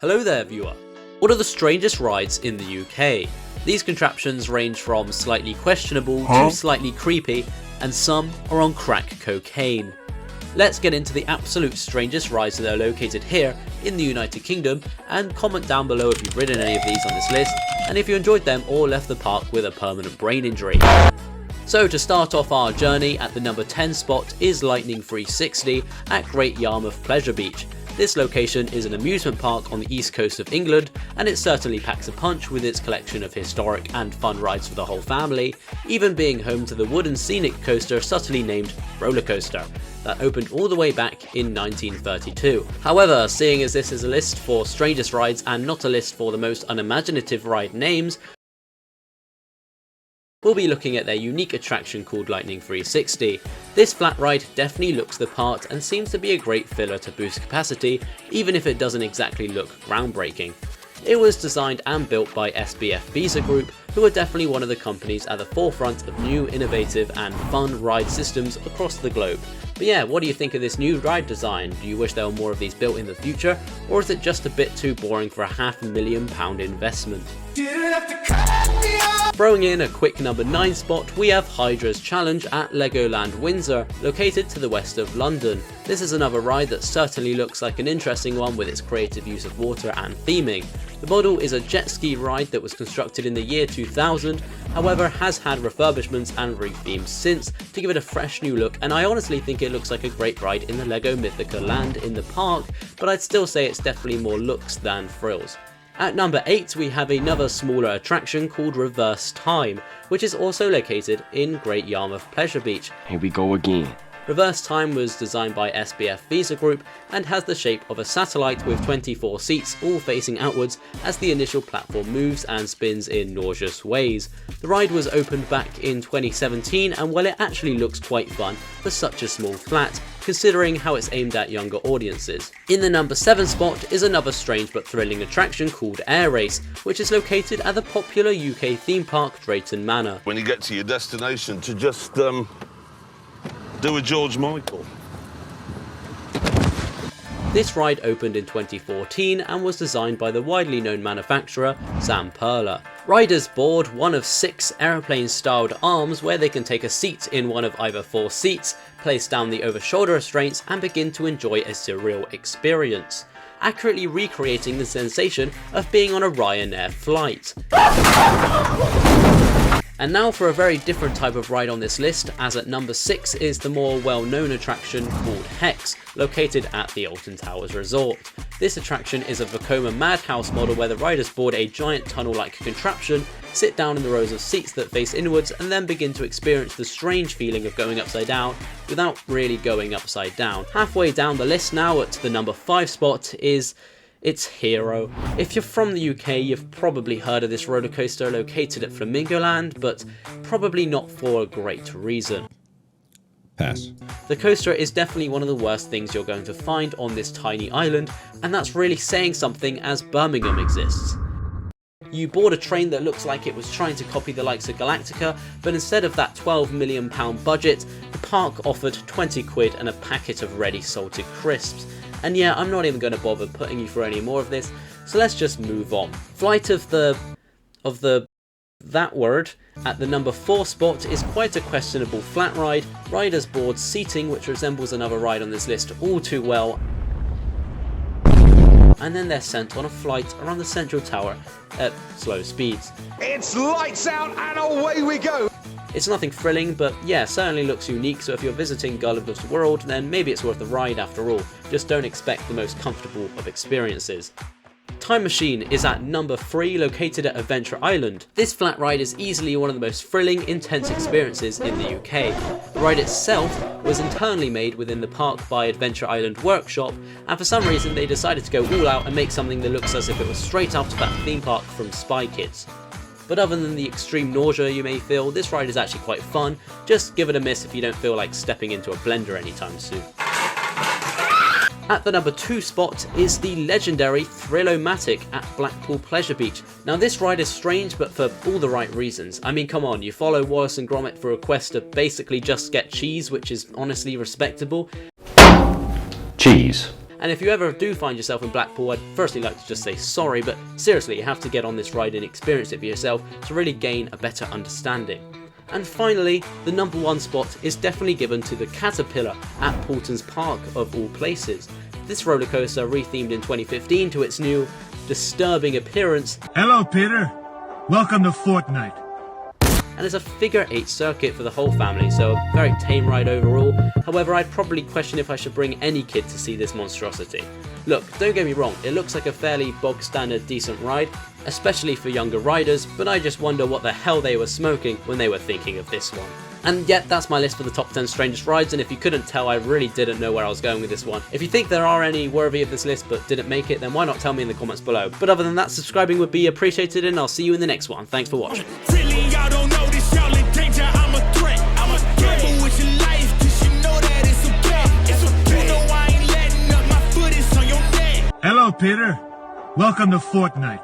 Hello there viewer. What are the strangest rides in the UK? These contraptions range from slightly questionable to slightly creepy, and some are on crack cocaine. Let's get into the absolute strangest rides that are located here in the United Kingdom, and comment down below if you've ridden any of these on this list and if you enjoyed them or left the park with a permanent brain injury. So to start off our journey, at the number 10 spot is Lightning 360 at Great Yarmouth Pleasure Beach. This location is an amusement park on the east coast of England, and it certainly packs a punch with its collection of historic and fun rides for the whole family, even being home to the wooden scenic coaster subtly named Roller Coaster, that opened all the way back in 1932. However, seeing as this is a list for strangest rides and not a list for the most unimaginative ride names, we'll be looking at their unique attraction called Lightning 360. This flat ride definitely looks the part and seems to be a great filler to boost capacity, even if it doesn't exactly look groundbreaking. It was designed and built by SBF Visa Group, who are definitely one of the companies at the forefront of new, innovative and fun ride systems across the globe. But yeah, what do you think of this new ride design? Do you wish there were more of these built in the future, or is it just a bit too boring for a £500,000 investment? Throwing in a quick number 9 spot, we have Hydra's Challenge at Legoland Windsor, located to the west of London. This is another ride that certainly looks like an interesting one with its creative use of water and theming. The model is a jet ski ride that was constructed in the year 2000, however has had refurbishments and rethemes since to give it a fresh new look, and I honestly think it looks like a great ride in the Lego Mythica land in the park, but I'd still say it's definitely more looks than thrills. At number 8 we have another smaller attraction called Reverse Time, which is also located in Great Yarmouth Pleasure Beach. Here we go again. Reverse Time was designed by SBF Visa Group and has the shape of a satellite with 24 seats all facing outwards as the initial platform moves and spins in nauseous ways. The ride was opened back in 2017, and while it actually looks quite fun for such a small flat, considering how it's aimed at younger audiences. In the number 7 spot is another strange but thrilling attraction called Air Race, which is located at the popular UK theme park Drayton Manor. When you get to your destination, to just do a George Michael. This ride opened in 2014 and was designed by the widely known manufacturer Sam Perler. Riders board one of 6 aeroplane-styled arms where they can take a seat in one of either 4 seats, place down the over-shoulder restraints and begin to enjoy a surreal experience, accurately recreating the sensation of being on a Ryanair flight. And now for a very different type of ride on this list, as at number 6 is the more well-known attraction called Hex, located at the Alton Towers Resort. This attraction is a Vekoma Madhouse model where the riders board a giant tunnel-like contraption, sit down in the rows of seats that face inwards, and then begin to experience the strange feeling of going upside down without really going upside down. Halfway down the list now, at the number 5 spot is it's Hero. If you're from the UK, you've probably heard of this roller coaster located at Flamingoland, but probably not for a great reason. Pass. The coaster is definitely one of the worst things you're going to find on this tiny island, and that's really saying something as Birmingham exists. You board a train that looks like it was trying to copy the likes of Galactica, but instead of that £12 million budget, the park offered 20 quid and a packet of ready salted crisps. And yeah, I'm not even going to bother putting you through any more of this, so let's just move on. Flight of that word at the number 4 spot is quite a questionable flat ride. Riders board seating, which resembles another ride on this list all too well, and then they're sent on a flight around the central tower at slow speeds. It's lights out and away we go! It's nothing thrilling, but yeah, certainly looks unique, so if you're visiting Gulliver's World, then maybe it's worth the ride after all. Just don't expect the most comfortable of experiences. Time Machine is at number 3, located at Adventure Island. This flat ride is easily one of the most thrilling, intense experiences in the UK. The ride itself was internally made within the park by Adventure Island Workshop, and for some reason they decided to go all out and make something that looks as if it was straight out of that theme park from Spy Kids. But other than the extreme nausea you may feel, this ride is actually quite fun. Just give it a miss if you don't feel like stepping into a blender anytime soon. At the number 2 spot is the legendary Thrill-O-Matic at Blackpool Pleasure Beach. Now this ride is strange, but for all the right reasons. I mean, come on, you follow Wallace and Gromit for a quest to basically just get cheese, which is honestly respectable. Cheese. And if you ever do find yourself in Blackpool, I'd firstly like to just say sorry, but seriously, you have to get on this ride and experience it for yourself to really gain a better understanding. And finally, the number one spot is definitely given to the Caterpillar at Paultons Park, of all places. This roller coaster rethemed in 2015 to its new, disturbing appearance. Hello, Peter. Welcome to Fortnite. And it's a figure 8 circuit for the whole family, so a very tame ride overall. However, I'd probably question if I should bring any kid to see this monstrosity. Look, don't get me wrong, it looks like a fairly bog standard decent ride, especially for younger riders, but I just wonder what the hell they were smoking when they were thinking of this one. And yet, that's my list for the top 10 strangest rides, and if you couldn't tell, I really didn't know where I was going with this one. If you think there are any worthy of this list but didn't make it, then why not tell me in the comments below. But other than that, subscribing would be appreciated, and I'll see you in the next one. Thanks for watching. Really, y'all don't know this, y'all in danger, I'm a threat. I'm a gamble with your life, cause you know that it's okay. It's okay. You know I ain't letting up, my foot is on your neck. Hello, Peter. Welcome to Fortnite.